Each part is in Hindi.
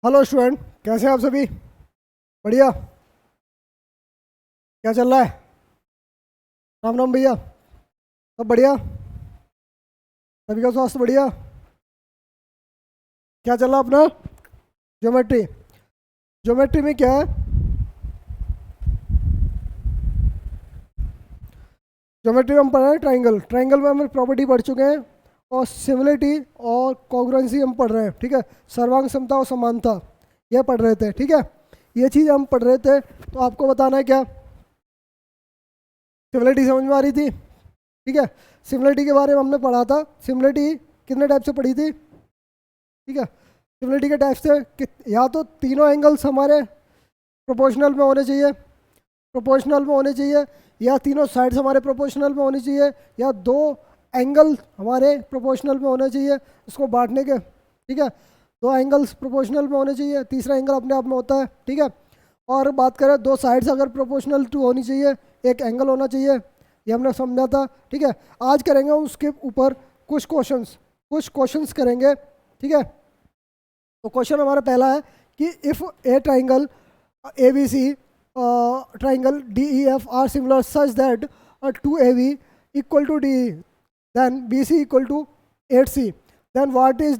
हेलो स्टूडेंट, कैसे हैं आप सभी? बढ़िया। क्या चल रहा है? राम राम भैया। सब बढ़िया? सभी का स्वास्थ्य बढ़िया? क्या चल रहा अपना? ज्योमेट्री। ज्योमेट्री में क्या है? ज्योमेट्री में हम पढ़ रहे हैं ट्राइंगल। ट्राइंगल में हम प्रॉपर्टी पढ़ चुके हैं और सिमिलरिटी और कॉन्ग्रुएंसी हम पढ़ रहे हैं। ठीक है, सर्वांग समता और समानता ये पढ़ रहे थे। ठीक है, ये चीज़ हम पढ़ रहे थे। तो आपको बताना है क्या? सिमिलरिटी समझ में आ रही थी? ठीक है, सिमिलरिटी के बारे में हमने पढ़ा था। सिमिलरिटी कितने टाइप से पढ़ी थी? ठीक है, सिमिलरिटी के टाइप से या तो तीनों एंगल्स हमारे प्रोपोर्शनल में होने चाहिए, प्रोपोर्शनल में होने चाहिए, या तीनों साइड्स हमारे प्रोपोर्शनल में होनी चाहिए, या दो एंगल हमारे प्रोपोर्शनल में होने चाहिए इसको बांटने के। ठीक है, दो एंगल्स प्रोपोर्शनल में होने चाहिए, तीसरा एंगल अपने आप में होता है। ठीक है, और बात करें दो साइड्स अगर प्रोपोर्शनल टू होनी चाहिए, एक एंगल होना चाहिए, ये हमने समझा था। ठीक है, आज करेंगे उसके ऊपर कुछ क्वेश्चंस करेंगे। ठीक है, तो क्वेश्चन हमारा पहला है कि if a triangle A B C triangle DEF are similar such that two A B equal to DE, then BC equal to 8C, then what is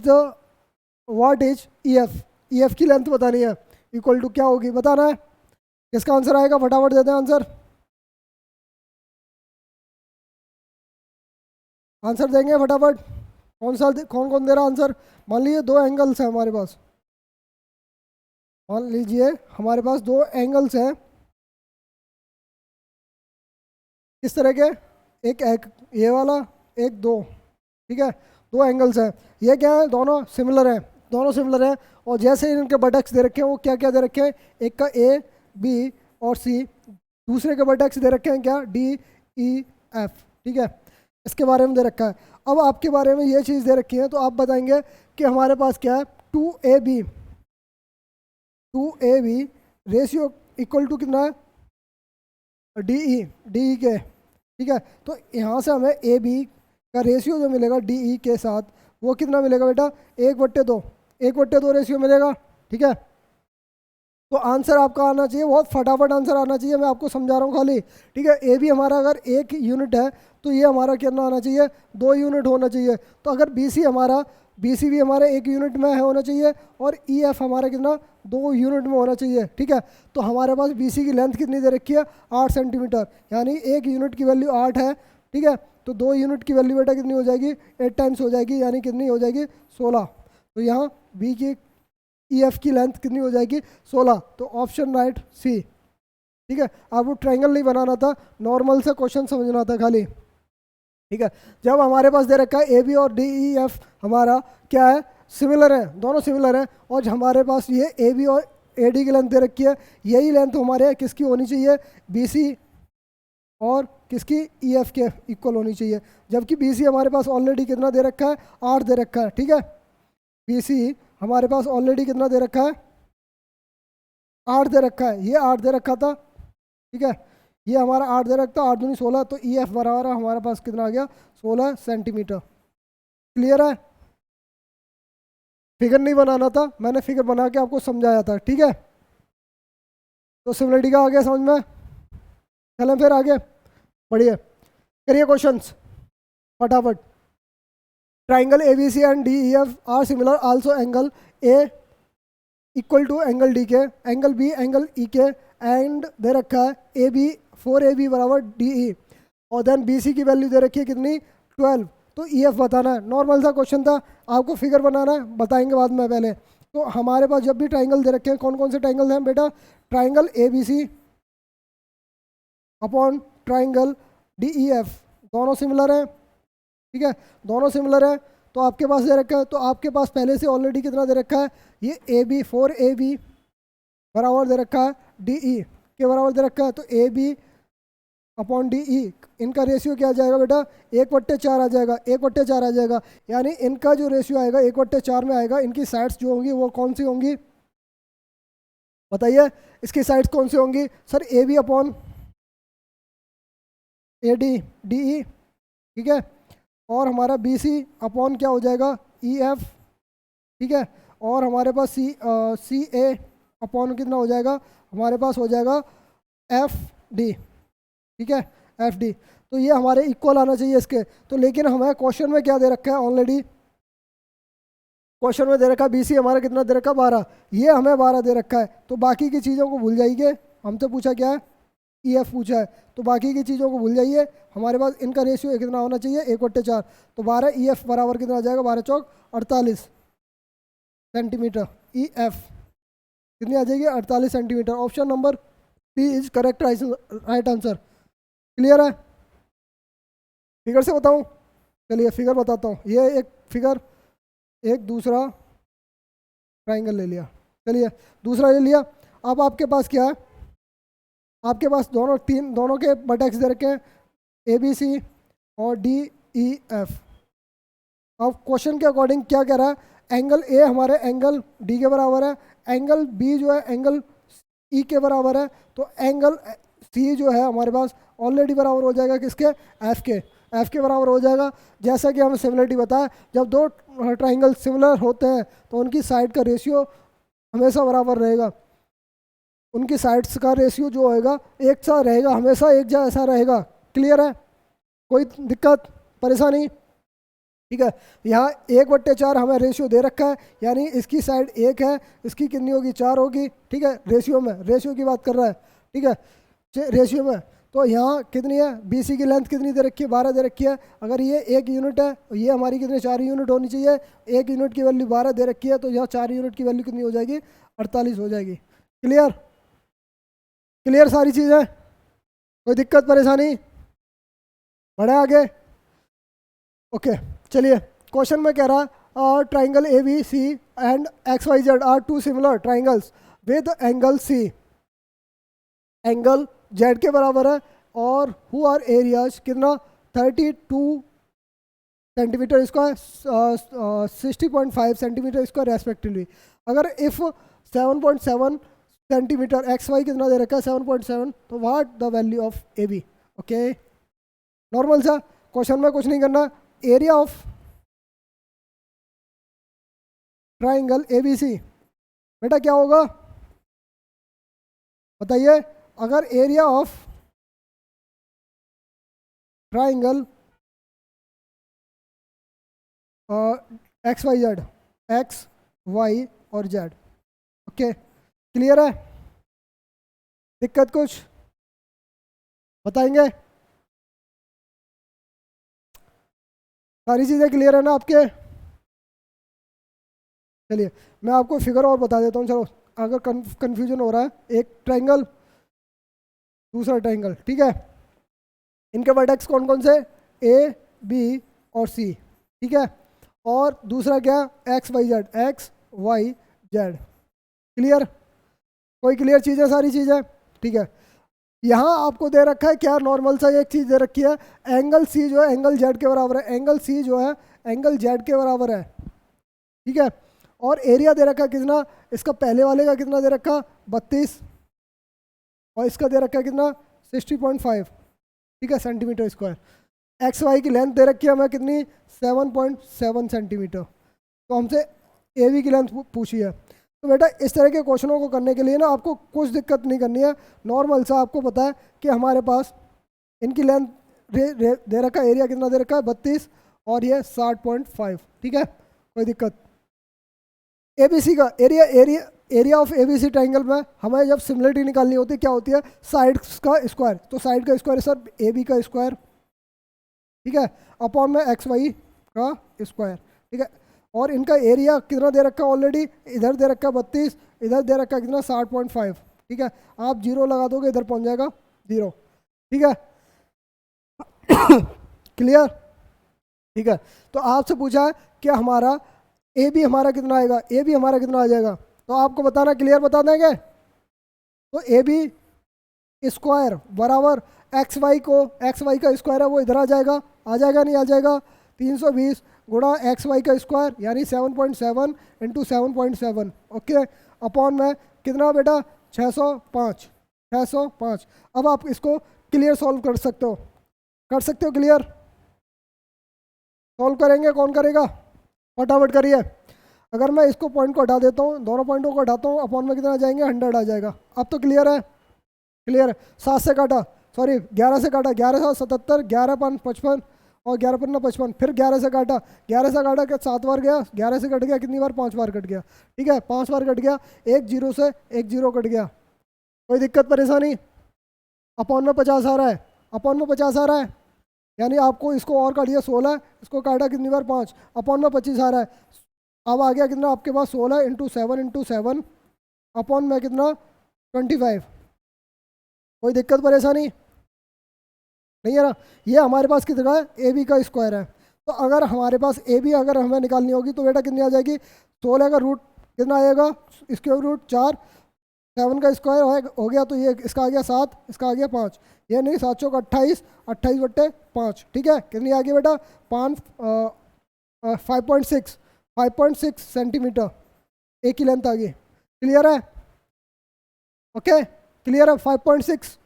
EF? EF की लेंथ बतानी है, इक्वल टू क्या होगी बताना है। किसका आंसर आएगा? फटाफट देते हैं आंसर। आंसर देंगे फटाफट। कौन कौन दे रहा आंसर? मान लीजिए दो एंगल्स हैं हमारे पास। मान लीजिए हमारे पास दो एंगल्स हैं। किस तरह के? एक ये वाला, एक दो। ठीक है, दो एंगल्स हैं। ये क्या है? दोनों सिमिलर हैं, दोनों सिमिलर हैं। और जैसे ही इनके बटक्स दे रखे हैं, वो क्या क्या दे रखे हैं? एक का ए बी और सी, दूसरे के बटक्स दे रखे हैं क्या? D E F. ठीक है, इसके बारे में दे रखा है। अब आपके बारे में ये चीज़ दे रखी है, तो आप बताएंगे कि हमारे पास क्या है? Two A B ratio equal to कितना है? डी ई के। ठीक है, तो यहाँ से हमें ए बी का रेशियो जो मिलेगा डी ई के साथ, वो कितना मिलेगा बेटा? 1/2। 1/2 रेशियो मिलेगा। ठीक है, तो आंसर आपका आना चाहिए, बहुत फटाफट आंसर आना चाहिए। मैं आपको समझा रहा हूँ खाली। ठीक है, ए बी हमारा अगर 1 यूनिट है, तो ये हमारा कितना आना चाहिए? 2 यूनिट होना चाहिए। तो अगर बी सी भी हमारा 1 यूनिट में है होना चाहिए, और ई एफ हमारा कितना? 2 यूनिट में होना चाहिए। ठीक है, तो हमारे पास बी सी की लेंथ कितनी दे रखी है? 8 सेंटीमीटर, यानी 1 यूनिट की वैल्यू 8 है। ठीक है, तो 2 यूनिट की वैल्यू बेटा कितनी हो जाएगी? 8 टाइम्स हो जाएगी, यानी कितनी हो जाएगी? 16। तो यहाँ बी की ई एफ की लेंथ कितनी हो जाएगी? 16। तो ऑप्शन राइट सी। ठीक है, आपको ट्रायंगल नहीं बनाना था, नॉर्मल से क्वेश्चन समझना था खाली। ठीक है, जब हमारे पास दे रखा है ए बी और डी ई एफ हमारा क्या है? सिमिलर है, दोनों सिमिलर है। और हमारे पास ये ए बी और ए डी की लेंथ दे रखी है, यही लेंथ हमारे किसकी होनी चाहिए? बी सी और किसकी? ई एफ के इक्वल होनी चाहिए। जबकि बी सी हमारे पास ऑलरेडी कितना दे रखा है? 8 दे रखा है। ठीक है, बी सी हमारे पास ऑलरेडी कितना दे रखा है? 8 दे रखा है, ये 8 दे रखा था। ठीक है, ये हमारा 8 दे रखा था, 8 दूनी 16, तो ई एफ बराबर हमारे पास कितना आ गया? 16 सेंटीमीटर। क्लियर है? फिगर नहीं बनाना था, मैंने फिगर बना के आपको समझाया था। ठीक है, तो सिमिलरिटी का आ गया समझ में? चलें फिर आगे बढ़िए, करिए क्वेश्चंस फटाफट। Triangle A B C and D E F are similar, also angle A equal to angle D के, एंगल बी एंगल ई के, एंड दे रखा है ए बी 4 AB बराबर डी ई, और देन बी सी की वैल्यू दे रखी है कितनी? 12। तो ई एफ बताना है। नॉर्मल सा क्वेश्चन था, आपको फिगर बनाना है, बताएंगे बाद में। पहले तो हमारे पास जब भी ट्राइंगल दे रखे हैं, कौन कौन से ट्राइंगल हैं बेटा? Triangle A B C upon triangle D E F, दोनों सिमिलर हैं। ठीक है, दोनों सिमिलर हैं। तो आपके पास दे रखा है, तो आपके पास पहले से ऑलरेडी कितना दे रखा है? ये ए बी 4 AB बराबर दे रखा है डी ई के बराबर दे रखा है। तो A B upon D E, इनका रेशियो क्या आ जाएगा बेटा? 1/4 आ जाएगा, 1/4 आ जाएगा। यानी इनका जो रेशियो आएगा 1/4 में आएगा। इनकी साइड्स जो होंगी वो कौन सी होंगी बताइए? इसकी साइड्स कौन सी होंगी? Sir A B upon A D D E. ठीक है, और हमारा बी सी अपॉन क्या हो जाएगा? E F. ठीक है, और हमारे पास सी ए अपॉन कितना हो जाएगा, हमारे पास हो जाएगा एफ डी, ठीक है, एफ डी। तो ये हमारे इक्वल आना चाहिए इसके। तो लेकिन हमें क्वेश्चन में क्या दे रखा है, ऑलरेडी क्वेश्चन में दे रखा है BC हमारा कितना दे रखा है 12, ये हमें 12 दे रखा है। तो बाकी की चीज़ों को भूल जाइए, हमसे पूछा क्या है, EF पूछा है, तो बाकी की चीज़ों को भूल जाइए। हमारे पास इनका रेशियो कितना होना चाहिए, 1/4। तो 12 EF बराबर कितना आ जाएगा, 12 चौक 48 सेंटीमीटर। EF कितनी आ जाएगी, 48 centimetre. Option number B is correct right answer. Clear है? फिगर से बताऊं? चलिए फिगर बताता हूँ। ये एक फिगर, एक दूसरा ट्राइंगल ले लिया, चलिए दूसरा ले लिया। अब आपके पास क्या है, आपके पास दोनों के वर्टेक्स दे रखे हैं ABC और DEF। अब क्वेश्चन के अकॉर्डिंग क्या कह रहा है, एंगल A हमारे एंगल D के बराबर है, एंगल B जो है एंगल E के बराबर है, तो एंगल C जो है हमारे पास ऑलरेडी बराबर हो जाएगा किसके, F के बराबर हो जाएगा। जैसा कि हमें सिमिलरिटी बताया, जब दो ट्राइंगल सिमिलर होते हैं तो उनकी साइड का रेशियो हमेशा बराबर रहेगा, उनकी साइड्स का रेशियो जो होएगा एक सा रहेगा, हमेशा एक जैसा रहेगा। क्लियर है? कोई दिक्कत परेशानी? ठीक है, यहाँ 1/4 हमें रेशियो दे रखा है, यानी इसकी साइड 1 है, इसकी कितनी होगी, 4 होगी। ठीक है, रेशियो में, रेशियो की बात कर रहा है। ठीक है, रेशियो में। तो यहाँ कितनी है, BC की लेंथ कितनी दे रखी है, 12 दे रखी है। अगर ये 1 यूनिट है, ये हमारी कितनी 4 यूनिट होनी चाहिए। 1 यूनिट की वैल्यू 12 दे रखी है, तो यहाँ 4 यूनिट की वैल्यू कितनी हो जाएगी, 48 हो जाएगी। क्लियर? क्लियर सारी चीज़ें? कोई दिक्कत परेशानी? बढ़े आगे? ओके चलिए, क्वेश्चन में कह रहा triangle ABC and XYZ are two similar triangles with angle C, angle Z के बराबर है, और हु आर एरियाज कितना 32 centimetre square, 60.5 centimetre square respectively. अगर इफ 7.7 सेंटीमीटर XY कितना दे रखा है 7.7, तो what the value of AB। Okay, normal सा क्वेश्चन में कुछ नहीं करना। एरिया ऑफ ट्राइंगल ABC बेटा क्या होगा बताइए। अगर area of triangle XYZ, X Y और Z, ओके क्लियर है? दिक्कत कुछ बताएंगे? सारी चीज़ें क्लियर है ना आपके? चलिए मैं आपको फिगर और बता देता हूँ। चलो, अगर कंफ्यूजन हो रहा है, एक ट्राइंगल दूसरा ट्राइंगल, ठीक है, इनके वर्टेक्स कौन कौन से, A B और C, ठीक है, और दूसरा क्या, XYZ, X Y Z। Clear? कोई क्लियर चीज़ है सारी चीज़ें? ठीक है, यहाँ आपको दे रखा है क्या, नॉर्मल सा एक चीज़ दे रखी है, एंगल C जो है एंगल Z के बराबर है, एंगल C जो है एंगल Z के बराबर है। ठीक है, और एरिया दे रखा है कितना, इसका पहले वाले का कितना दे रखा 32, और इसका दे रखा है कितना 60.5, ठीक है, सेंटीमीटर स्क्वायर। XY की लेंथ दे रखी है हमें कितनी 7.7 सेंटीमीटर। तो हमसे AB की लेंथ पूछी है। तो बेटा इस तरह के क्वेश्चनों को करने के लिए ना आपको कुछ दिक्कत नहीं करनी है, नॉर्मल सा आपको पता है कि हमारे पास इनकी लेंथ दे रखा है, एरिया कितना दे रखा है 32, और ये 60.5, ठीक है, कोई दिक्कत। ABC का एरिया ऑफ ABC ट्राइंगल में हमें जब सिमिलरिटी निकालनी होती है क्या होती है, साइड्स का स्क्वायर। तो साइड का स्क्वायर सर AB का स्क्वायर, ठीक है, अपॉन में XY का स्क्वायर, ठीक है, और इनका एरिया कितना दे रखा है ऑलरेडी, इधर दे रखा है 32, इधर दे रखा है कितना 60.5, ठीक है, आप 0 लगा दोगे इधर पहुंच जाएगा 0, ठीक है। क्लियर? ठीक है, तो आपसे पूछा है कि हमारा AB हमारा कितना आएगा, AB हमारा कितना आ जाएगा, तो आपको बताना, क्लियर बता देंगे। तो AB स्क्वायर बराबर XY का स्क्वायर है वो इधर आ जाएगा नहीं आ जाएगा, 320 गुणा XY का स्क्वायर यानी 7.7 इंटू 7.7, ओके, अपॉन में कितना बेटा 605। अब आप इसको क्लियर सॉल्व कर सकते हो क्लियर? सॉल्व करेंगे, कौन करेगा, फटाफट करिए। अगर मैं इसको पॉइंट को हटा देता हूँ, दोनों पॉइंटों को हटाता हूँ, अपॉन में कितना आ जाएंगे 100 आ जाएगा। अब तो क्लियर है, क्लियर है। 7 से काटा, सॉरी 11 से काटा, 11 7 77, 11 5 55 और 11 5 55, फिर 11 से काटा, 11 से काटा क्या 7 बार गया, 11 से कट गया कितनी बार 5 बार कट गया, ठीक है 5 बार कट गया, एक जीरो से एक जीरो कट गया, कोई दिक्कत परेशानी। अपॉन में 50 आ रहा है, अपॉन में 50 आ रहा है, यानी आपको इसको और काटिए 16, इसको काटा कितनी बार 5, अपॉन में 25 आ रहा है। अब आ गया कितना आपके पास 16 इंटू 7 अपॉन में कितना 25, कोई दिक्कत परेशानी नहीं है ना। ये हमारे पास कितना है, ए बी का स्क्वायर है। तो अगर हमारे पास ए बी अगर हमें निकालनी होगी तो बेटा कितनी आ जाएगी, 16 का रूट कितना आएगा, स्क्वायर रूट 4, 7 का स्क्वायर हो गया तो ये इसका आ गया 7, इसका आ गया 5, ये नहीं 7 चौक 28, 28 बट्टे 5, ठीक है कितनी आ गई बेटा 5.6 सेंटीमीटर एक की लेंथ आ गई। क्लियर है, ओके क्लियर है 5.6,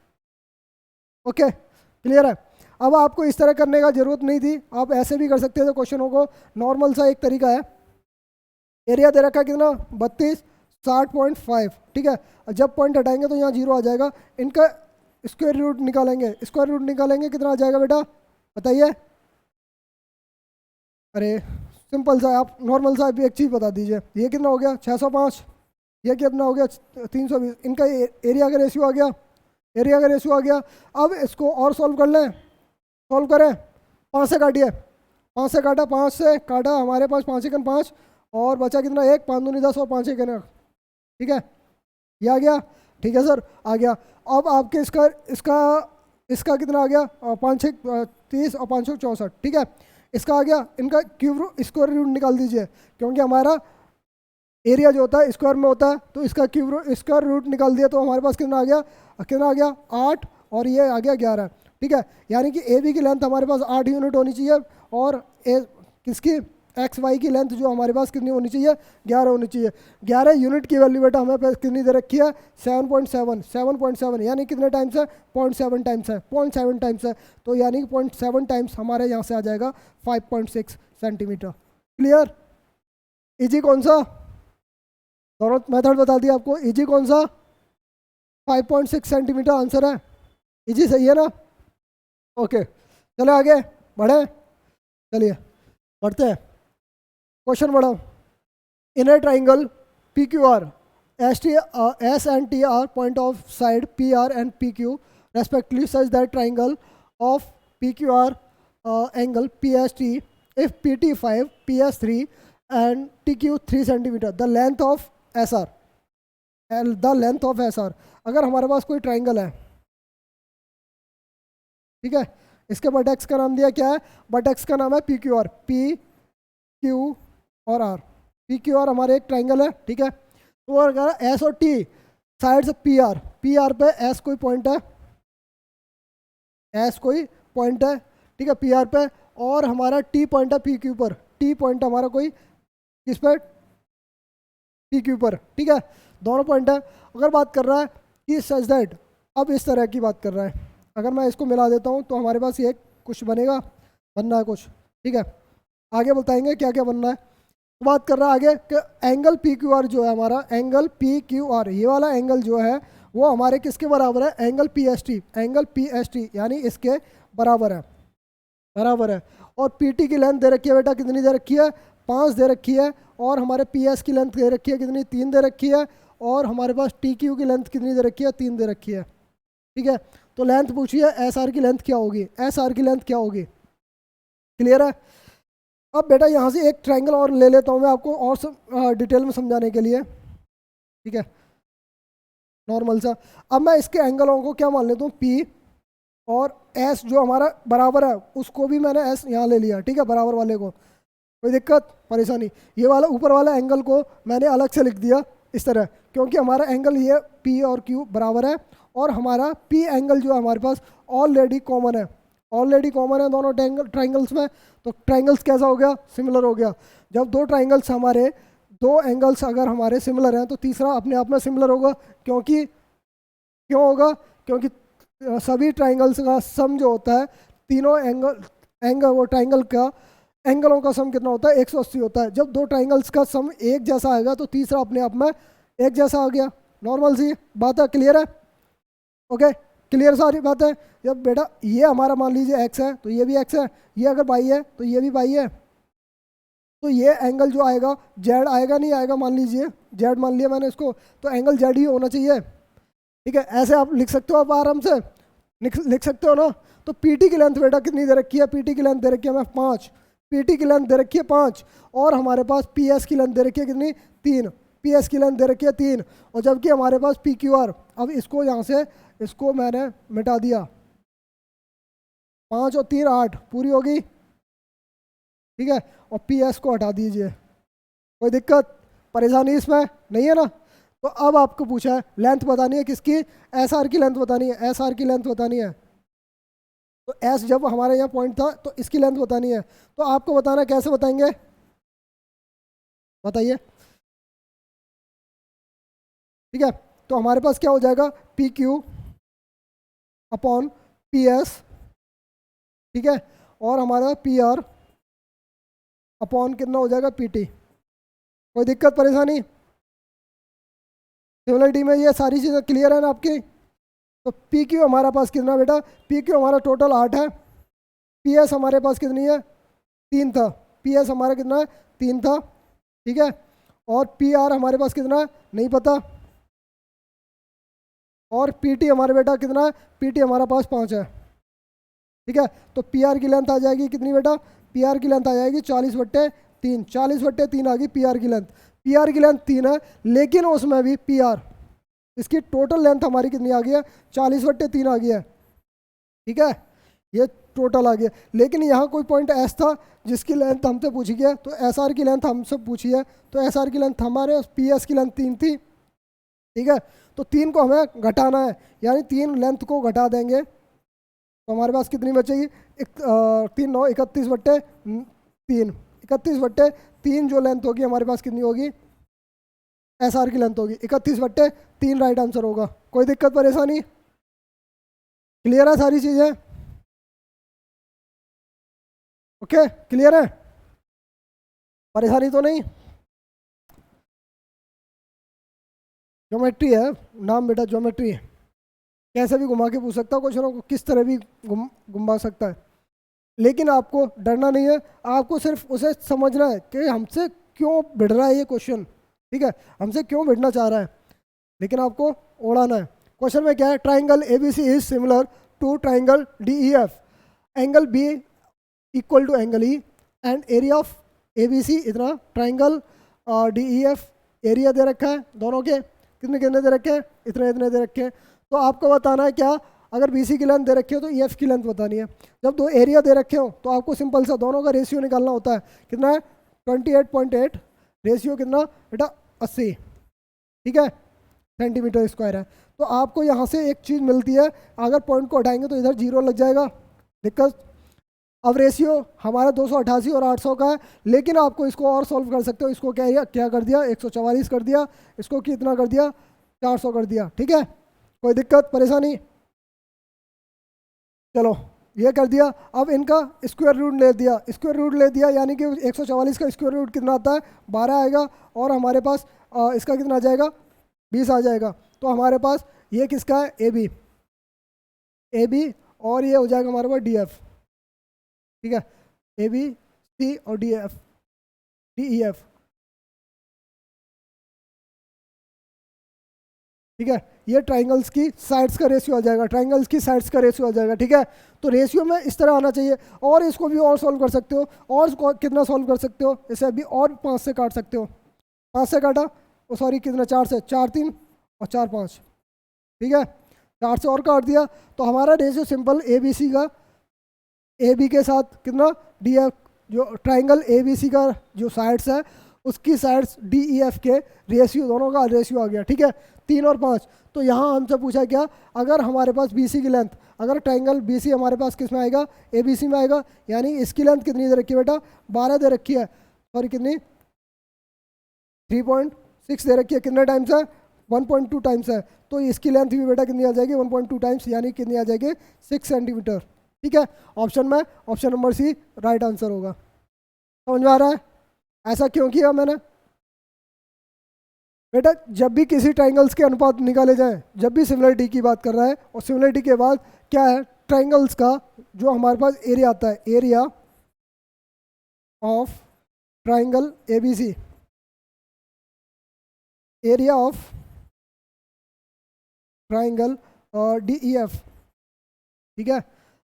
ओके क्लियर है। अब आपको इस तरह करने का जरूरत नहीं थी, आप ऐसे भी कर सकते थे क्वेश्चनों को। नॉर्मल सा एक तरीका है, एरिया दे रखा है कितना 32 60.5, ठीक है। जब पॉइंट हटाएंगे तो यहाँ जीरो आ जाएगा, इनका स्क्वायर रूट निकालेंगे, स्क्वायर रूट निकालेंगे कितना आ जाएगा बेटा बताइए। अरे सिंपल सा, आप नॉर्मल सा भी एक चीज़ बता दीजिए, ये कितना हो गया 605, ये कितना हो गया 320, इनका एरिया का रेशियो आ गया, एरिया का रेशियो आ गया। अब इसको और सॉल्व कर लें, सॉल्व करें, 5 से काटिए, 5 से काटा, 5 से काटा हमारे पास 5 एकन 5 और बचा कितना 1, 5 दूनी 10 और 5 एकन, ठीक है ये आ गया, ठीक है सर आ गया। अब आपके इसका इसका इसका कितना आ गया 5 6 30 और 5 64, ठीक है इसका आ गया। इनका क्यूब स्क्वायर रूट निकाल दीजिए, क्योंकि हमारा एरिया जो होता है स्क्वायर में होता है, तो इसका क्यूब स्क्वायर रूट निकाल दिया तो हमारे पास कितना आ गया, कितना आ गया 8 और ये आ गया 11, ठीक है। यानी कि ए बी की लेंथ हमारे पास 8 यूनिट होनी चाहिए और ए किसकी एक्स वाई की लेंथ जो हमारे पास कितनी होनी चाहिए 11 होनी चाहिए। 11 यूनिट की वैल्यू बेटा हमें कितनी दे रखी है 7.7, यानी कितने टाइम्स है 0.7 टाइम्स है, 0.7 टाइम्स है, तो यानी कि 0.7 टाइम्स हमारे यहाँ से आ जाएगा 5.6 सेंटीमीटर। क्लियर, इजी कौन सा, दोनों मेथड बता दिया आपको, इजी कौन सा 5.6 सेंटीमीटर आंसर है, इजी सही है ना। ओके चलो आगे बढ़े, चलिए बढ़ते हैं, क्वेश्चन बढ़ाओ। In a triangle P Q R S and T R point of side P R and P Q respectively such that triangle of P Q R angle P S T if P T 5 P S 3 and T Q 3 centimetre the length of S R, the length of S R. अगर हमारे पास कोई ट्राइंगल है, ठीक है, इसके बटेक्स का नाम दिया क्या है, बटेक्स का नाम है P Q are, P Q और आर, पी क्यू आर हमारे एक ट्राइंगल है, ठीक है। तो अगर एस और टी साइड से पी आर पे एस कोई पॉइंट है, एस कोई पॉइंट है, ठीक है पी आर पे, और हमारा टी पॉइंट है पी क्यू पर, टी पॉइंट हमारा कोई किस पर पी क्यू पर, ठीक है दोनों पॉइंट है। अगर बात कर रहा है कि सच दैट, अब इस तरह की बात कर रहा है, अगर मैं इसको मिला देता हूँ तो हमारे पास ये कुछ बनेगा, बनना है कुछ, ठीक है आगे बताएंगे क्या क्या बनना है। तो बात कर रहा है आगे कि एंगल पी क्यू आर जो है हमारा, एंगल पी क्यू आर ये वाला एंगल जो है वो हमारे किसके बराबर है, angle P S T, angle P S T यानी इसके बराबर है, बराबर है। और पी टी की लेंथ दे रखी है बेटा कितनी दे रखी है 5 दे रखी है, और हमारे पी एस की लेंथ दे रखी है कितनी 3 दे रखी है, और हमारे पास टी क्यू की लेंथ कितनी दे रखी है 3 दे रखी है, ठीक है। तो लेंथ पूछिए एस आर की लेंथ क्या होगी, एस आर की लेंथ क्या होगी, क्लियर है। अब बेटा यहाँ से एक ट्रायंगल और ले लेता हूँ मैं आपको और डिटेल में समझाने के लिए, ठीक है नॉर्मल सा। अब मैं इसके एंगलों को क्या मान लेता हूँ पी, और एस जो हमारा बराबर है उसको भी मैंने एस यहाँ ले लिया, ठीक है बराबर वाले को, कोई दिक्कत परेशानी। ये वाला ऊपर वाला एंगल को मैंने अलग से लिख दिया इस तरह, क्योंकि हमारा एंगल ये पी और क्यू बराबर है, और हमारा पी एंगल जो है हमारे पास ऑलरेडी कॉमन है, ऑलरेडी कॉमन है दोनों ट्राइंगल्स में। तो ट्राइंगल्स कैसा हो गया, सिमिलर हो गया। जब दो ट्राइंगल्स हमारे, दो एंगल्स अगर हमारे सिमिलर हैं तो तीसरा अपने आप में सिमिलर होगा, क्योंकि क्यों होगा, क्योंकि सभी ट्राइंगल्स का सम जो होता है तीनों एंगल वो ट्राइंगल का एंगलों का सम कितना होता है 180 होता है। जब दो ट्राइंगल्स का सम एक जैसा आएगा तो तीसरा अपने आप में एक जैसा आ गया। नॉर्मल सी बात है, क्लियर है? ओके, क्लियर सारी बात है। जब बेटा ये हमारा मान लीजिए एक्स है तो ये भी एक्स है, ये अगर वाई है तो ये भी वाई है, तो ये एंगल जो आएगा जेड आएगा नहीं आएगा, मान लीजिए जेड मान लिया मैंने इसको, तो एंगल जेड ही होना चाहिए। ठीक है, ऐसे आप लिख सकते हो, आप आराम से लिख सकते हो ना। तो पीटी की लेंथ बेटा कितनी दे रखी है, पीटी की लेंथ दे रखी है हमें 5, पीटी की लेंथ दे रखी है 5, और हमारे पास पी एस की लेंथ दे रखी है कितनी 3, पी एस की लेंथ दे रखी है 3, और जबकि हमारे पास पी क्यू आर, अब इसको यहाँ से इसको मैंने मिटा दिया, 5 और 3 8 पूरी होगी। ठीक है, और पी एस को हटा दीजिए, कोई दिक्कत परेशानी इसमें नहीं है ना। तो अब आपको पूछा है लेंथ बतानी है किसकी, एस आर की लेंथ बतानी है, एस आर की लेंथ बतानी है। तो एस जब हमारे यहाँ पॉइंट था तो इसकी लेंथ बतानी है, तो आपको बताना है, कैसे बताएंगे बताइए। ठीक है, तो हमारे पास क्या हो जाएगा, P Q upon P S, ठीक है, और हमारा पी आर अपॉन कितना हो जाएगा पी टी। कोई दिक्कत परेशानी, सिमिलरिटी में ये सारी चीज़ें क्लियर है ना आपकी। तो पी क्यू हमारा पास कितना बेटा, पी क्यू हमारा टोटल 8 है, पी एस हमारे पास कितनी है 3 था, पी एस हमारा कितना है 3 था। ठीक है, और पी आर हमारे पास कितना है नहीं पता, और पी टी हमारे बेटा कितना है, पी टी हमारा पास 5 है। ठीक है, तो पी आर की लेंथ आ जाएगी कितनी बेटा, पी आर की लेंथ आ जाएगी 40/3, 40/3 आ गई पी आर की लेंथ। पी आर की लेंथ 3 है, लेकिन उसमें भी पी आर इसकी टोटल लेंथ हमारी कितनी आ गई है 40/3 आ गई है। ठीक है, ये टोटल आ गया, लेकिन यहाँ कोई पॉइंट एस था जिसकी लेंथ हमसे पूछी गई है, तो एस आर की लेंथ हमसे पूछी है, तो एस आर की लेंथ हमारे पी एस की लेंथ 3 थी। ठीक है, तो 3 को हमें घटाना है, यानी 3 लेंथ को घटा देंगे तो हमारे पास कितनी बचेगी, 3 9 31/3, 31/3 जो लेंथ होगी हमारे पास कितनी होगी, एस आर की लेंथ होगी 31/3, राइट आंसर होगा। कोई दिक्कत परेशानी, क्लियर है सारी चीज़ें, ओके क्लियर है, परेशानी तो नहीं। ज्योमेट्री है नाम बेटा, ज्योमेट्री है, कैसे भी घुमा के पूछ सकता है क्वेश्चनों को, किस तरह भी घुमा सकता है, लेकिन आपको डरना नहीं है, आपको सिर्फ उसे समझना है कि हमसे क्यों भिड़ रहा है ये क्वेश्चन। ठीक है, हमसे क्यों भिड़ना चाह रहा है, लेकिन आपको उड़ाना है। क्वेश्चन में क्या है, triangle A B C is similar to triangle D E F, angle B equal to angle E, and area of A B C इतना, triangle D E F area दे रखा है दोनों के, कितने कितने दे रखे हैं, इतने इतने दे रखे हैं। तो आपको बताना है क्या, अगर बी सी की लेंथ दे रखी हो तो ई एफ की लेंथ बतानी है। जब दो एरिया दे रखे हो तो आपको सिंपल सा दोनों का रेशियो निकालना होता है, कितना है 28.8, रेशियो कितना बेटा 80, ठीक है, सेंटीमीटर स्क्वायर है। तो आपको यहाँ से एक चीज़ मिलती है, अगर पॉइंट को हटाएंगे तो इधर 0 लग जाएगा, दिक्कत। अब रेशियो हमारा 288 और 800 का है, लेकिन आपको इसको और सॉल्व कर सकते हो, इसको क्या कर दिया 144 कर दिया, इसको कितना कर दिया 400 कर दिया। ठीक है, कोई दिक्कत परेशानी, चलो ये कर दिया। अब इनका स्क्वायर रूट ले दिया, स्क्वायर रूट ले दिया यानी कि 144 का स्क्वायर रूट कितना आता है 12 आएगा, और हमारे पास इसका कितना आ जाएगा 20 आ जाएगा। तो हमारे पास ये किसका है ए बी, ए बी, और ये हो जाएगा हमारे पास डी एफ। ठीक है, ए बी सी और D F, D E F. ठीक है, ये ट्राइंगल्स की साइड्स का रेशियो आ जाएगा, ट्राइंगल्स की साइड्स का रेशियो आ जाएगा। ठीक है, तो रेशियो में इस तरह आना चाहिए, और इसको भी और सॉल्व कर सकते हो, और कितना सॉल्व कर सकते हो, इसे अभी और 5 से काट सकते हो, 5 से काटा, सॉरी कितना 4 से, 4 3 और 4 5, ठीक है 4 से और काट दिया, तो हमारा ratio simple A B C का, ए बी के साथ कितना डी एफ, जो ट्राइंगल ए बी सी का जो साइड्स है उसकी साइड्स डी ई एफ के रेशियो, दोनों का रेशियो आ गया। ठीक है, 3 और 5। तो यहाँ हमसे पूछा क्या, अगर हमारे पास बी सी की लेंथ, अगर ट्राइंगल बी सी हमारे पास किस में आएगा ए बी सी में आएगा, यानी इसकी लेंथ कितनी दे रखी है बेटा 12 दे रखी है, सॉरी कितनी 3.6 दे रखी है, कितने टाइम्स है 1.2 टाइम्स है, तो इसकी लेंथ भी बेटा कितनी आ जाएगी 1.2 टाइम्स, यानी कितनी आ जाएगी 6 सेंटीमीटर। ठीक है, ऑप्शन में option number C right answer होगा। समझ में आ रहा है ऐसा क्यों किया मैंने? बेटा जब भी किसी ट्राइंगल्स के अनुपात निकाले जाएं, जब भी सिमिलरिटी की बात कर रहा है, और सिमिलरिटी के बाद क्या है, ट्राइंगल्स का जो हमारे पास एरिया आता है, area of triangle ABC, area of triangle DEF, ठीक है।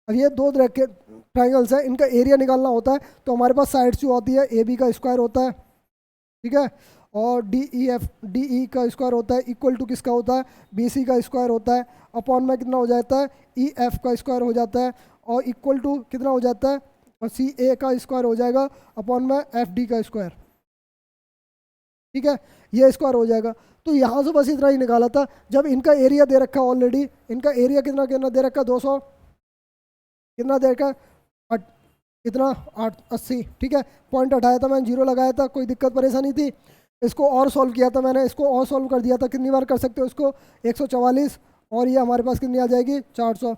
अब ये दो तरह के ट्राइंगल्स हैं, इनका एरिया निकालना होता है, तो हमारे पास साइड्स जो होती है ए बी का स्क्वायर होता है, ठीक है, और डी ई का स्क्वायर होता है, इक्वल टू किसका होता है, बी सी का स्क्वायर होता है, अपॉन में कितना हो जाता है, ई एफ का स्क्वायर हो जाता है, और इक्वल टू कितना हो जाता है, और सी ए का स्क्वायर हो जाएगा, अपॉन में एफ डी का स्क्वायर, ठीक है, ये स्क्वायर हो जाएगा। तो यहाँ से बस इतना ही निकाला था। जब इनका एरिया दे रखा ऑलरेडी, इनका एरिया कितना कितना दे रखा, 200 कितना दे रखा, कितना 80, ठीक है, पॉइंट हटाया था मैंने, जीरो लगाया था, कोई दिक्कत परेशानी थी। इसको और सॉल्व किया था मैंने, इसको और सॉल्व कर दिया था, कितनी बार कर सकते हो इसको, 144, और ये हमारे पास कितनी आ जाएगी, 400,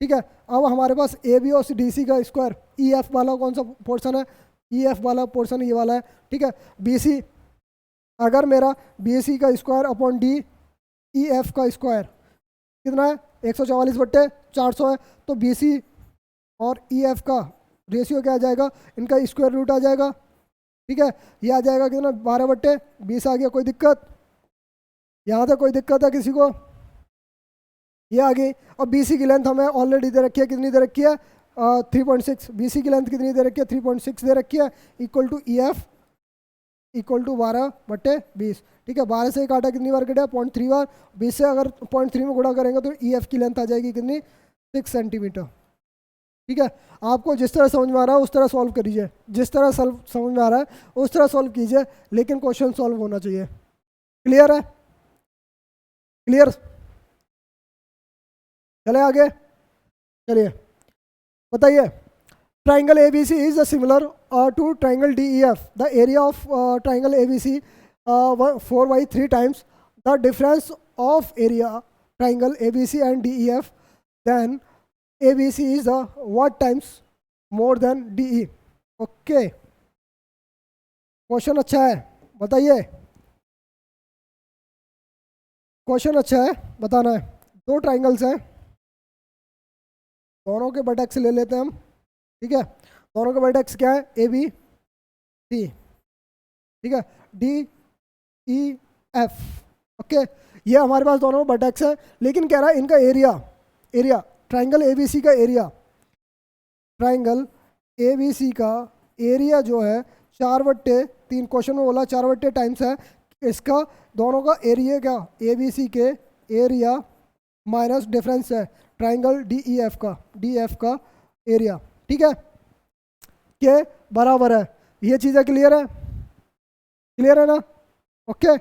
ठीक है। अब हमारे पास ए बी और डी सी का स्क्वायर, ई एफ वाला कौन सा पोर्शन है, ई एफ वाला पोर्शन ये वाला है, ठीक है। बी सी, अगर मेरा बी सी का square upon D E F का स्क्वायर कितना है, 144/400 है, तो बी सी और ई एफ का रेशियो क्या आ जाएगा, इनका स्क्वायर रूट आ जाएगा, ठीक है। ये आ जाएगा कितना, 12/20 आ गया, कोई दिक्कत, यहाँ तक कोई दिक्कत है किसी को, ये आ गई। और बी सी की लेंथ हमें ऑलरेडी दे रखी है, कितनी दे रखी है, 3.6, बी सी की लेंथ कितनी दे रखी है, 3.6 दे रखी है, equal to E F equal to 12/20, ठीक है। 12 से काटा कितनी बार कटा, 0.3 बार, 20 से अगर 0.3 में गुणा करेंगे तो ई एफ की लेंथ आ जाएगी कितनी, 6 सेंटीमीटर, ठीक है। आपको जिस तरह समझ में आ रहा है उस तरह सॉल्व करिए, जिस तरह समझ में आ रहा है उस तरह सॉल्व कीजिए, लेकिन क्वेश्चन सॉल्व होना चाहिए। क्लियर है, क्लियर, चले आगे, चलिए बताइए। Triangle ABC is similar to triangle DEF. The area of triangle ABC 4/3 times the difference of area triangle ABC and DEF. Then ABC is what times more than DE? Okay. Question अच्छा है, बताइए। क्वेश्चन अच्छा है, बताना है। दो ट्राइंगल्स हैं, दोनों के वर्टेक्स ले लेते हैं हम, ठीक है। दोनों के वर्टेक्स क्या है, ए बी सी, ठीक है, डी ई एफ, ओके। ये हमारे पास दोनों वर्टेक्स है, लेकिन कह रहा है इनका area, area triangle A B C का area, triangle A B C का एरिया जो है 4/3, क्वेश्चन में बोला 4/3 टाइम्स है इसका, दोनों का एरिया क्या, ए बी सी के एरिया माइनस डिफरेंस है ट्राइंगल डी ई एफ का, डी एफ का एरिया, ठीक है, के बराबर है। ये चीज़ें क्लियर है, क्लियर है ना, ओके,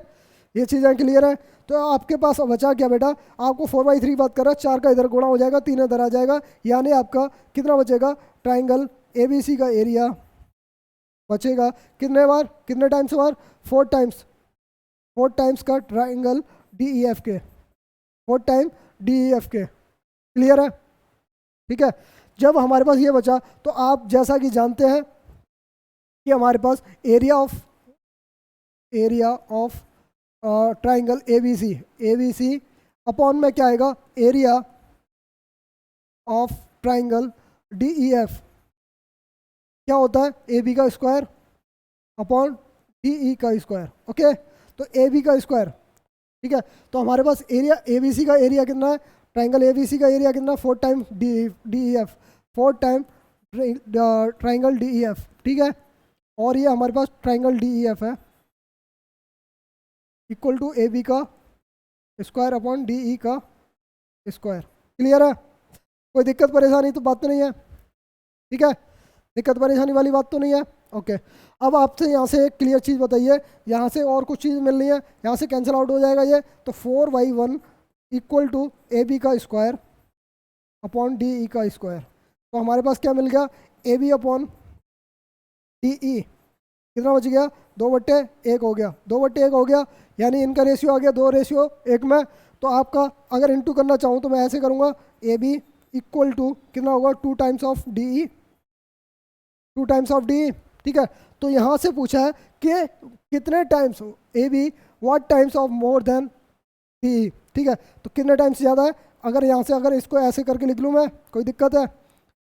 ये चीज़ें क्लियर है। तो आपके पास बचा क्या बेटा, आपको 4/3 बात कर रहा है, 4 का इधर गुणा हो जाएगा, 3 इधर आ जाएगा, यानी आपका कितना बचेगा, ट्राइंगल ए बी सी का एरिया बचेगा कितने बार, कितने टाइम्स बार, 4 टाइम्स, 4 टाइम्स का ट्राइंगल डी ई एफ के, 4 टाइम डी ई एफ के, क्लियर है, ठीक है। जब हमारे पास ये बचा, तो आप जैसा कि जानते हैं कि हमारे पास area of triangle A B C upon में क्या आएगा, area of triangle D E F क्या होता है, ए बी का स्क्वायर अपॉन डी ई का स्क्वायर, ओके। तो ए बी का स्क्वायर, ठीक है। तो हमारे पास एरिया ए बी सी का एरिया कितना है, ट्राइंगल ए बी सी का एरिया कितना, 4 time D E F, 4 time triangle D E F, ठीक है। और ये हमारे पास ट्राइंगल डी ई एफ है इक्वल टू ए बी का स्क्वायर अपॉन डी ई का स्क्वायर, क्लियर है। कोई दिक्कत परेशानी तो बात तो नहीं है, ठीक है, दिक्कत परेशानी वाली बात तो नहीं है, ओके। अब आपसे यहाँ से एक क्लियर चीज़ बताइए, यहाँ से और कुछ चीज़ मिलनी है, यहाँ से कैंसिल आउट हो जाएगा ये, तो 4/1 इक्वल टू ए बी का स्क्वायर अपॉन डी ई का स्क्वायर। तो हमारे पास क्या मिल गया, A B upon D E कितना बच गया, 2/1 हो गया, 2/1 हो गया, यानी इनका रेशियो आ गया 2:1 में। तो आपका अगर इंटू करना चाहूँ तो मैं ऐसे करूँगा, ए बी इक्वल टू कितना होगा, 2 times of D E, 2 times of D E, ठीक है। तो यहाँ से पूछा है कि कितने times A be what times of more than D, ठीक है। तो कितने टाइम्स ज़्यादा है, अगर यहाँ से अगर इसको ऐसे करके लिख लूँ मैं, कोई दिक्कत है,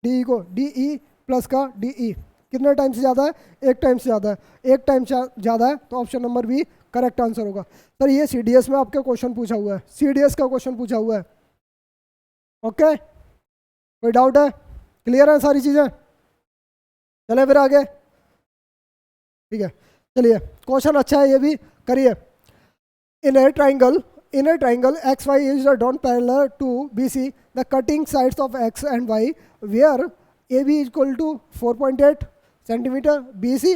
डी को डी ई प्लस का डी ई कितने टाइम्स ज़्यादा है, एक टाइम से ज़्यादा है, एक टाइम ज़्यादा है, तो option number B correct answer होगा। सर ये CDS में आपका क्वेश्चन पूछा हुआ है, CDS का क्वेश्चन पूछा हुआ है। ओके, कोई डाउट है, क्लियर है सारी चीज़ें, चले फिर आगे, ठीक है। चलिए क्वेश्चन अच्छा है, ये भी करिए। In a triangle XY is drawn parallel to BC, the cutting sides of X and Y where AB is equal to 4.8 centimeter, BC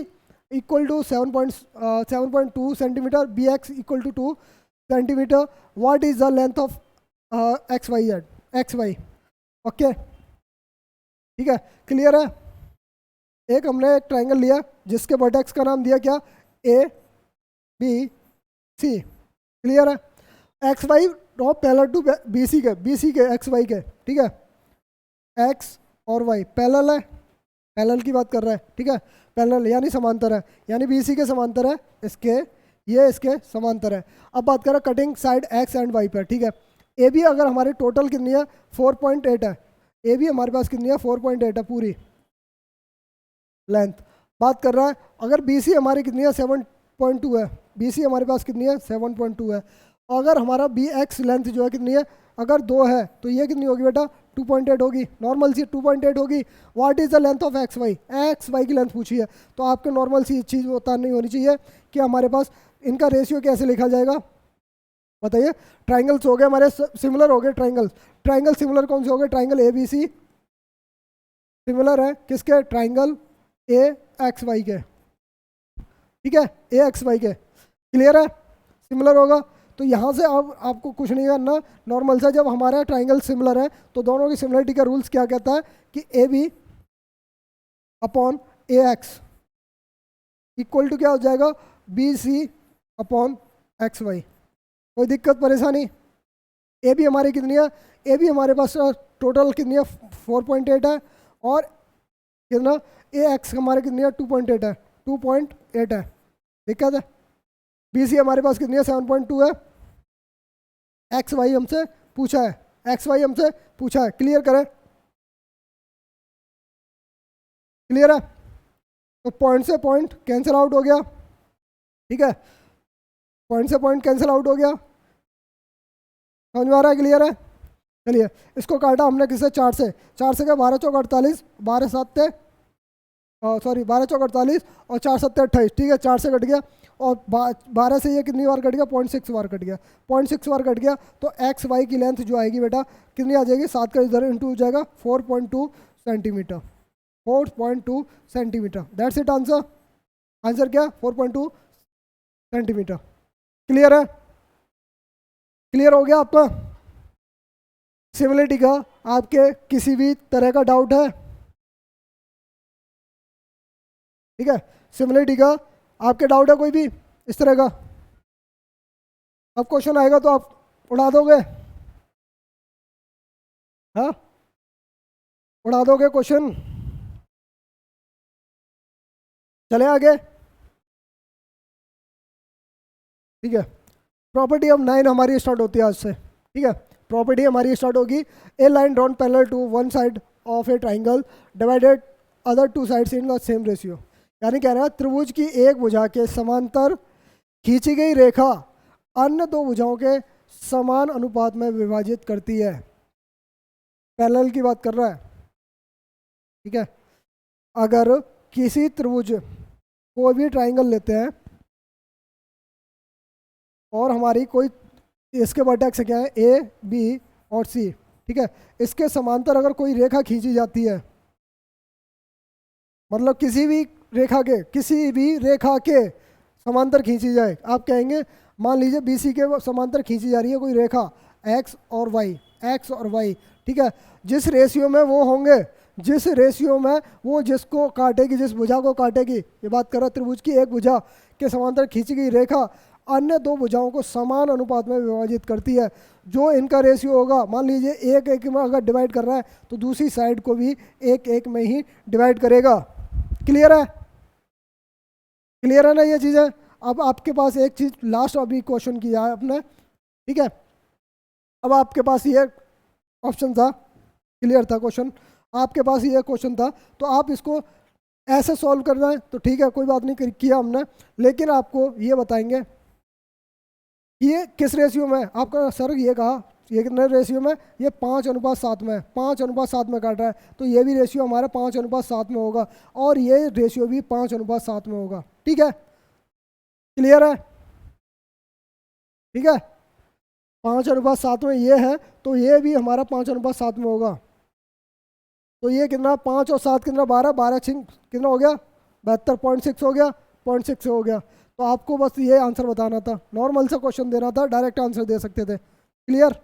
equal to 7.2 centimeter, BX equal to 2 centimeter. What is the length of XY? Okay, ठीक है, क्लियर है। एक हमने एक ट्राइंगल लिया जिसके वर्टेक्स का नाम दिया क्या, ABC, क्लियर है। XY draw parallel to BC के XY के, ठीक है, X और Y पैरेलल है, पैरेलल की बात कर रहा है, ठीक है, पैरेलल यानी समांतर है, यानी BC के समांतर है, ये इसके समांतर है। अब बात कर रहे हैं cutting side X and Y पर, ठीक है। AB अगर हमारे टोटल कितनी है 4.8 है, AB हमारे पास कितनी है 4.8 है पूरी लेंथ। बात कर रहा है अगर BC हमारी कितनी है 7.2 है, BC हमारे पास कितनी है 7.2 है। अगर हमारा BX लेंथ जो है कितनी है, अगर 2 है तो ये कितनी होगी बेटा 2.8 होगी, नॉर्मल सी 2.8 होगी। What is the length of XY की लेंथ पूछी है, तो आपके नॉर्मल सी चीज़ होता नहीं होनी चाहिए कि हमारे पास इनका रेशियो कैसे लिखा जाएगा, बताइए। ट्राइंगल्स हो गए हमारे सिमिलर हो गए, ट्राइंगल सिमिलर कौन से हो गए, ट्राइंगल ABC सिमिलर है किसके, ट्राइंगल AXY के, ठीक है, AXY के, क्लियर है, सिमिलर होगा। तो यहाँ से अब आपको कुछ नहीं करना, नॉर्मल सा जब हमारा ट्राइंगल सिमिलर है तो दोनों की सिमिलरिटी का रूल्स क्या कहता है कि AB upon AX equal to क्या हो जाएगा, BC अपॉन XY। कोई दिक्कत परेशानी, AB हमारी कितनी है, AB हमारे पास टोटल कितनी है 4.8 है, और कितना AX हमारे कितनी है 2.8 है, 2.8 है, दिक्कत है। BC हमारे पास कितनी है 7.2 है, XY हमसे पूछा है, क्लियर करें, क्लियर है। तो पॉइंट से पॉइंट कैंसिल आउट हो गया, ठीक है, पॉइंट से पॉइंट कैंसिल आउट हो गया, समझ में आ रहा है, क्लियर है। चलिए इसको काटा हमने किससे, 4 से क्या 12 चौक 48, 12 चौक 48 और 4 7 28, ठीक है, 4 से कट गया, और 12 से ये कितनी बार कट गया, 0.6 बार कट गया, 0.6 बार कट गया। तो XY की लेंथ जो आएगी बेटा कितनी आ जाएगी, 7 का इधर इंटू हो जाएगा 4.2 centimetre, 4.2 centimetre, that's it answer. Answer क्या 4.2 सेंटीमीटर, क्लियर है, क्लियर हो गया आपका। सिमिलरिटी का आपके किसी भी तरह का डाउट है, ठीक है, सिमिलरिटी का आपके डाउट है कोई भी इस तरह का, अब क्वेश्चन आएगा तो आप उड़ा दोगे, हाँ उड़ा दोगे क्वेश्चन। चले आगे, ठीक है। प्रॉपर्टी ऑफ 9 हमारी स्टार्ट होती है आज से, ठीक है, प्रॉपर्टी हमारी स्टार्ट होगी। A line drawn parallel to one side of a triangle divided other 2 sides in the same ratio, यानी कह रहा है त्रिभुज की एक भुजा के समांतर खींची गई रेखा अन्य 2 भुजाओं के समान अनुपात में विभाजित करती है, पैरेलल की बात कर रहा है, ठीक है। अगर किसी त्रिभुज कोई भी ट्राइंगल लेते हैं और हमारी कोई इसके वर्टेक्स क्या है A B और C, ठीक है, इसके समांतर अगर कोई रेखा खींची जाती है, मतलब किसी भी रेखा के समांतर खींची जाए, आप कहेंगे मान लीजिए BC के समांतर खींची जा रही है कोई रेखा X और Y, ठीक है, जिस रेशियो में वो होंगे, जिस रेशियो में वो जिसको काटेगी, जिस भुजा को काटेगी, ये बात कर रहा त्रिभुज की एक भुजा के समांतर खींची गई रेखा अन्य 2 भुजाओं को समान अनुपात में विभाजित करती है। जो इनका रेशियो होगा, मान लीजिए 1-1 में अगर डिवाइड कर रहा है तो दूसरी साइड को भी 1-1 में ही डिवाइड करेगा, क्लियर है। क्लियर है ना ये चीज़ें। अब आपके पास एक चीज़ लास्ट अभी क्वेश्चन किया है आपने, ठीक है। अब आपके पास ये ऑप्शन था, क्लियर था क्वेश्चन, आपके पास ये क्वेश्चन था, तो आप इसको ऐसे सॉल्व करना है तो ठीक है, कोई बात नहीं, किया हमने। लेकिन आपको ये बताएंगे ये किस रेशियो में, आपका सर ये कहा ये कितने रेशियो में, ये 5:7 में, 5:7 में काट रहा है, तो ये भी रेशियो हमारा 5:7 में होगा, और ये रेशियो भी 5:7 में होगा, ठीक है। क्लियर है, ठीक है। 5:7 में ये है, तो ये भी हमारा 5:7 में होगा। तो ये कितना, 5 और 7 कितना, 12, 12 छिंग कितना हो गया, 72.6 हो गया, 0.6 हो गया। तो आपको बस ये आंसर बताना था, नॉर्मल सा क्वेश्चन देना था, डायरेक्ट आंसर दे सकते थे। क्लियर,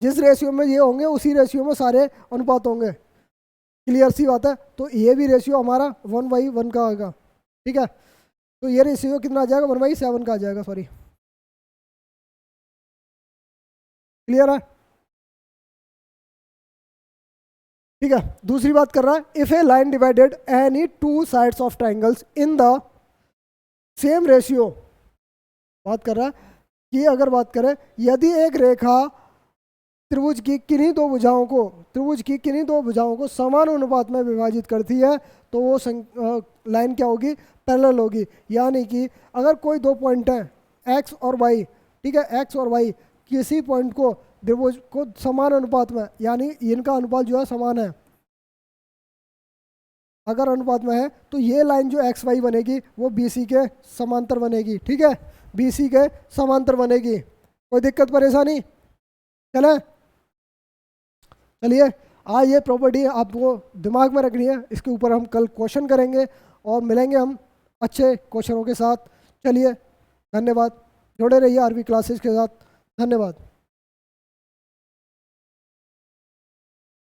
जिस रेशियो में ये होंगे उसी रेशियो में सारे अनुपात होंगे, क्लियर सी बात है। तो ये भी रेशियो हमारा 1/1 का आएगा, ठीक है। तो ये रेशियो कितना आ जाएगा, 1/7 का आ जाएगा, सॉरी। क्लियर है, ठीक है। दूसरी बात कर रहा है, if A line divided any two sides of triangles in the same ratio, बात कर रहा है कि अगर बात करें यदि एक रेखा त्रिभुज की किन्हीं दो भुजाओं को समान अनुपात में विभाजित करती है, तो वो लाइन क्या होगी, पैरेलल होगी। यानी कि अगर कोई दो पॉइंट हैं एक्स और वाई, ठीक है, एक्स और वाई किसी पॉइंट को त्रिभुज को समान अनुपात में, यानी इनका अनुपात जो है समान है, अगर अनुपात में है, तो ये लाइन जो एक्स वाई बनेगी वो बी सी के समांतर बनेगी, ठीक है, बी सी के समांतर बनेगी। कोई दिक्कत परेशानी, चले चलिए। ये प्रॉपर्टी आपको दिमाग में रखनी है, इसके ऊपर हम कल क्वेश्चन करेंगे और मिलेंगे हम अच्छे क्वेश्चनों के साथ। चलिए, धन्यवाद, जुड़े रहिए आरवी क्लासेस के साथ, धन्यवाद।